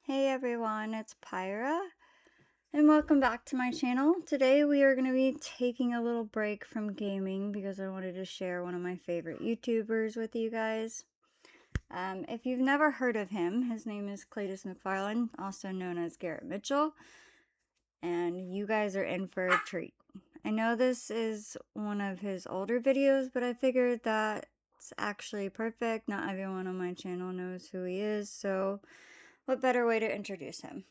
Hey everyone, it's Pyra, and welcome back to my channel. Today we are going to be taking a little break from gaming because I wanted to share one of my favorite YouTubers with you guys. If you've never heard of him, his name is Cleetus McFarland, also known as Garrett Mitchell, and you guys are in for a treat. I know this is one of his older videos, but I figured that it's actually perfect. Not everyone on my channel knows who he is, so what better way to introduce him?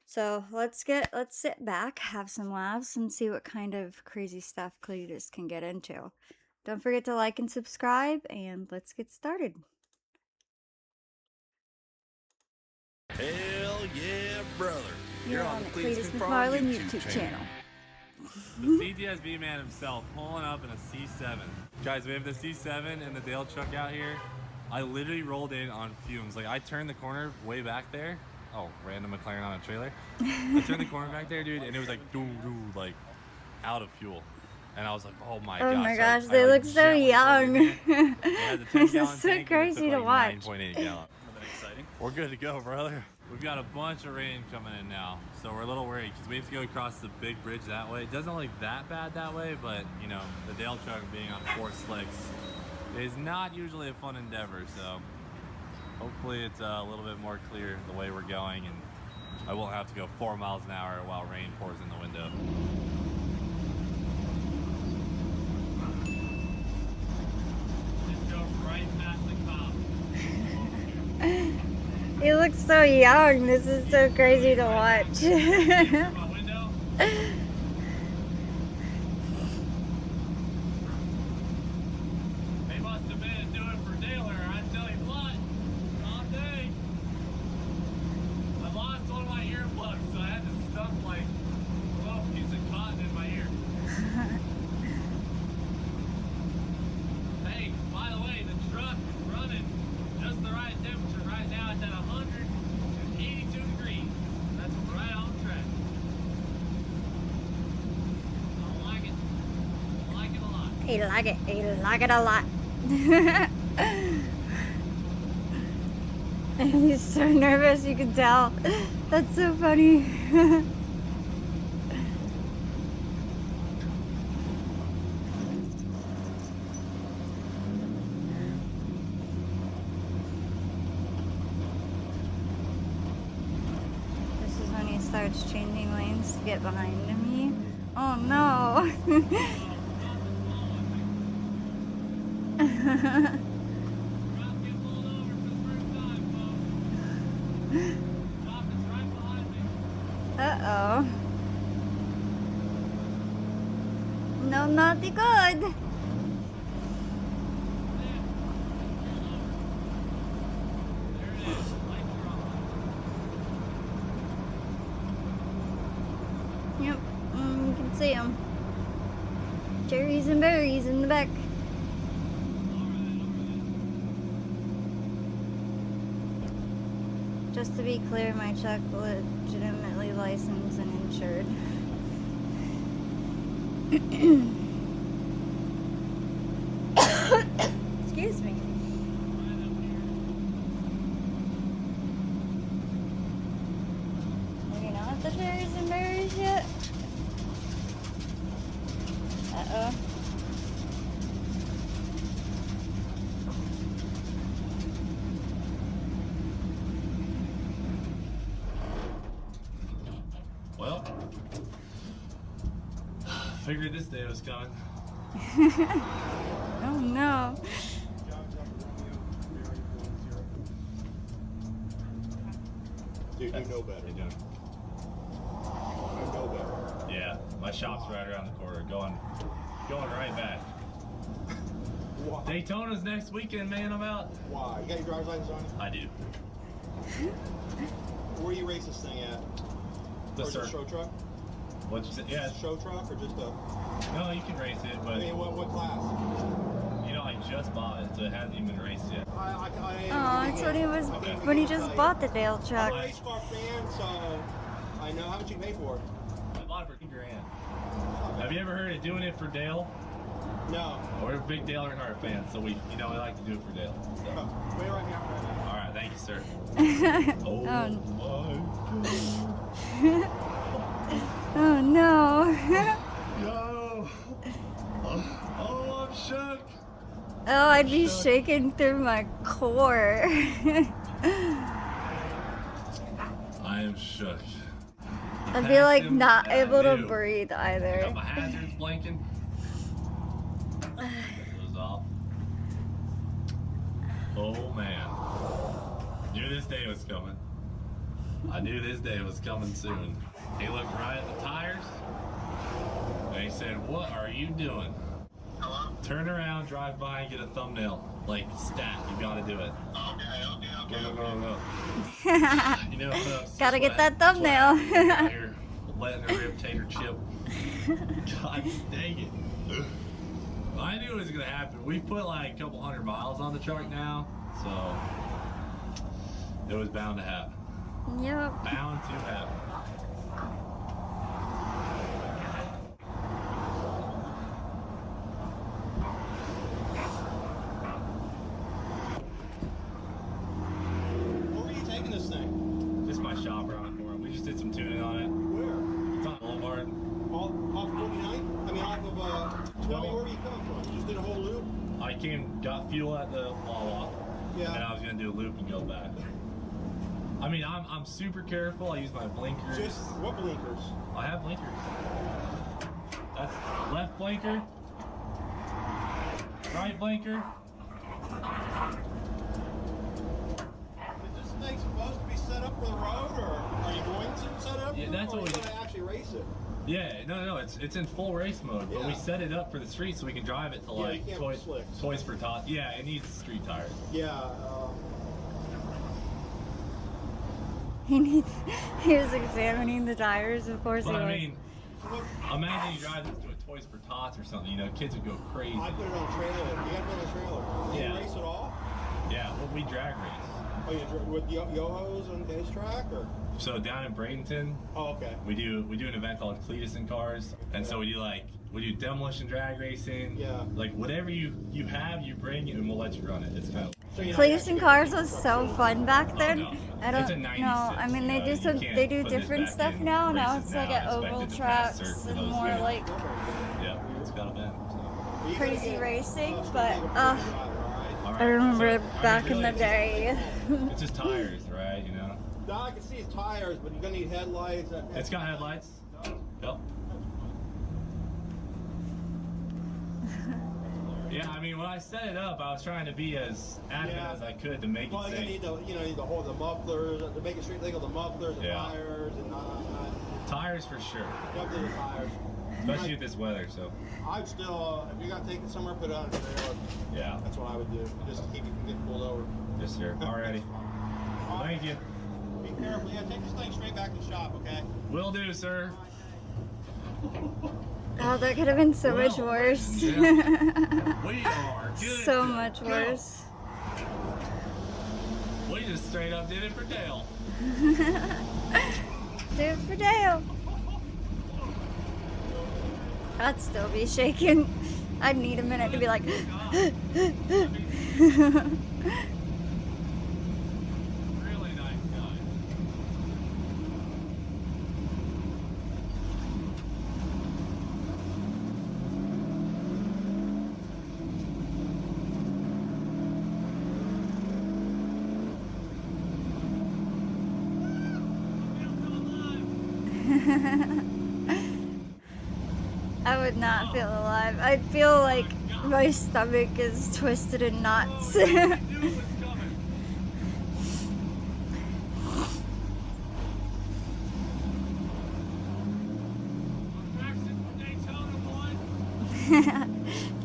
So let's sit back, have some laughs, and see what kind of crazy stuff Cleetus can get into. Don't forget to like and subscribe, and let's get started. Hell yeah, brother. You're on the Cleetus McFarland YouTube channel. The CDSB man himself pulling up in a C7. Guys, we have the C7 and the Dale truck out here. I literally rolled in on fumes. Like, I turned the corner way back there. Oh, random McLaren on a trailer. I turned the corner back there, dude, and it was like, like, out of fuel. And I was like, oh my gosh. Oh my gosh, they look so young. This is so crazy to watch. 9.8 gallon. We're good to go, brother. We've got a bunch of rain coming in now, so we're a little worried because we have to go across the big bridge that way. It doesn't look that bad that way, but you know, the Dale truck being on 4 slicks is not usually a fun endeavor, so hopefully it's a little bit more clear the way we're going and I won't have to go 4 miles an hour while rain pours in the window. Just go right past the cop. He looks so young. This is so crazy to watch. They must have been doing it for Dale, I tell you what, all day. I lost one of my earplugs, so I had to stuff like a little piece of cotton in my ear. Hey, by the way, the truck is running just the right temperature. Right now it's at 182 degrees. That's right on track. I like it. I like it a lot. He like it. He like it a lot. He's so nervous, you can tell. That's so funny. This is when he starts changing lanes to get behind me. Oh no. Uh-oh. No, not the good. Yep, you can see them. Cherries and berries in the back. Just to be clear, my truck legitimately licensed and insured. Excuse me. Maybe not the cherries and berries yet. Uh-oh. Well, figured this day was coming. Oh no. Dude, you know better. You do. You know better. Yeah, my shop's right around the corner. Going right back. Why? Daytona's next weekend, man. I'm out. Why? You got your driver's license on you? I do. Where do you race this thing at? The Or is it a show truck? What'd you say? Yeah. Is it a show truck or just a... No, you can race it, but I mean, what class? you know, I just bought it, so it hasn't even been raced yet. Oh, that's what he was when he just bought the Dale truck. I'm a race car fan, so I know how much you pay for it. I bought it for $2,000. Have you ever heard of doing it for Dale? No. We're big Dale Earnhardt fans, so we like to do it for Dale. So. Wait right now. All right, thank you, sir. Oh, my Oh no. Yo. Oh, I'm shook. Oh, I'd be shaking through my core. I am shook. I'd be like Passed him, not and I able to knew. breathe I either. got my hazards blinking. It was off. Oh man. Knew this day was coming. I knew this day was coming soon. He looked right at the tires and he said, "What are you doing?" Hello? Turn around, drive by, and get a thumbnail. Like, stat, you gotta do it. Go. You know, folks, Gotta get sweat, that thumbnail. sweat. Out here letting a rib tater chip. God dang it. I knew it was gonna happen. We put like a couple 100 miles on the truck now, so it was bound to happen. Yep. Bound to happen. Where were you taking this thing? Just my shop around for him. We just did some tuning on it. Where? It's on Boulevard. Off 49? I mean, off of 20. Where were you coming from? You just did a whole loop? I got fuel at the Wawa, Yeah. and I was gonna do a loop and go back. I mean, I'm super careful. I use my blinkers. Just what blinkers? I have blinkers. That's left blinker, right blinker. Is this thing supposed to be set up for the road, or are you going to set it up? Yeah, for that's it, or what are you we- going to actually race it? Yeah, no, it's in full race mode, but we Yeah. set it up for the street so we can drive it to Yeah, you like can't toys, put slicks. toys for tots. Yeah, it needs street tires. Yeah. He was examining the tires, of course But he was. I mean, So what, imagine you drive this to a Toys for Tots or something. You know, kids would go crazy. I put it on a trailer. You got to put it on a trailer. Do Yeah. you race at all? Yeah, well, we drag race. Oh, you with yo-hos on this track, or? So down in Bradenton, Oh, okay. we do an event called Cleetus and Cars, and so we do demolition drag racing. Yeah. Like whatever you have, you bring it, and we'll let you run it. It's kind of. So you're not Cleetus actually and gonna Cars race was truck so race. fun back then. no. I It's a don't 96, know. I mean, they you do know, some. you They can't do put this different back stuff in now. Now races it's like now at and expect oval it to pass tracks for and those more good. like Yeah, it's got a bend. So. You gotta crazy get- racing. it's But gonna be a pretty driver, all right? I remember So, I mean, back in really, the it's day. It's just tires, right? You know. No, I can see his tires, but you're gonna need headlights. It's got headlights. Yep. Yeah, I mean, when I set it up, I was trying to be as accurate Yeah. as I could to make Well, it you safe. need the whole the mufflers to make it straight legal. The mufflers, the Yeah. tires, and Tires for sure, up to the tires. especially with this weather. So, I'd still, if you got to take it somewhere, put it on a trailer. yeah, That's what I would do, just to keep it from getting pulled over. just here. Alrighty. Thank you. Be careful. Yeah, take this thing straight back to the shop, okay? Will do, sir. Oh, that could have been so much Well, worse. yeah. We are good. So to much go. worse. We just straight up did it for Dale. Do it for Dale. I'd still be shaking. I'd need a minute to be like. Really nice guy. I would not feel alive. I'd feel like my stomach is twisted in knots. A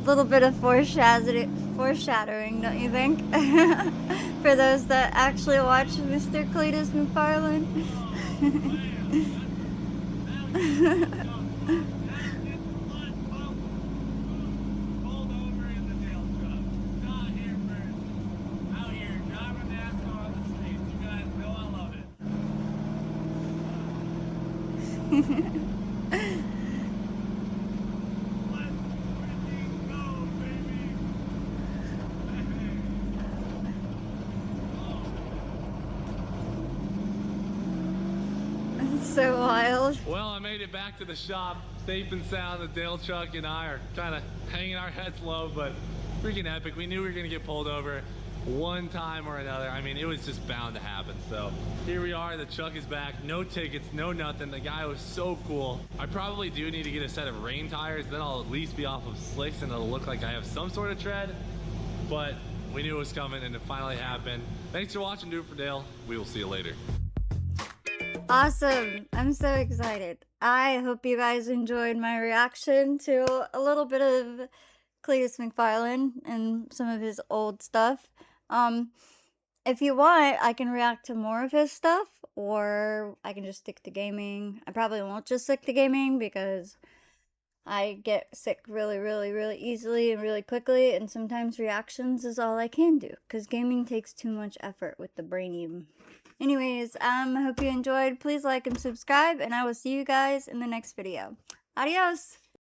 little bit of foreshadowing, don't you think? For those that actually watch Mr. Cleetus McFarland. That's so wild. Well, I made it back to the shop safe and sound. The Dale Chuck and I are kind of hanging our heads low, but freaking epic. We knew we were gonna get pulled over one time or another. I mean, it was just bound to happen. So here we are, the Chuck is back, no tickets, no nothing. The guy was so cool. I probably do need to get a set of rain tires, then I'll at least be off of slicks and it'll look like I have some sort of tread, but we knew it was coming and it finally happened. Thanks for watching Do It For Dale. We will see you later. Awesome. I'm so excited. I hope you guys enjoyed my reaction to a little bit of Cleetus McFarland and some of his old stuff. If you want, I can react to more of his stuff, or I can just stick to gaming. I probably won't just stick to gaming because I get sick really, really, really easily and really quickly, and sometimes reactions is all I can do because gaming takes too much effort with the brain. Anyways, I hope you enjoyed. Please like and subscribe, and I will see you guys in the next video. Adios!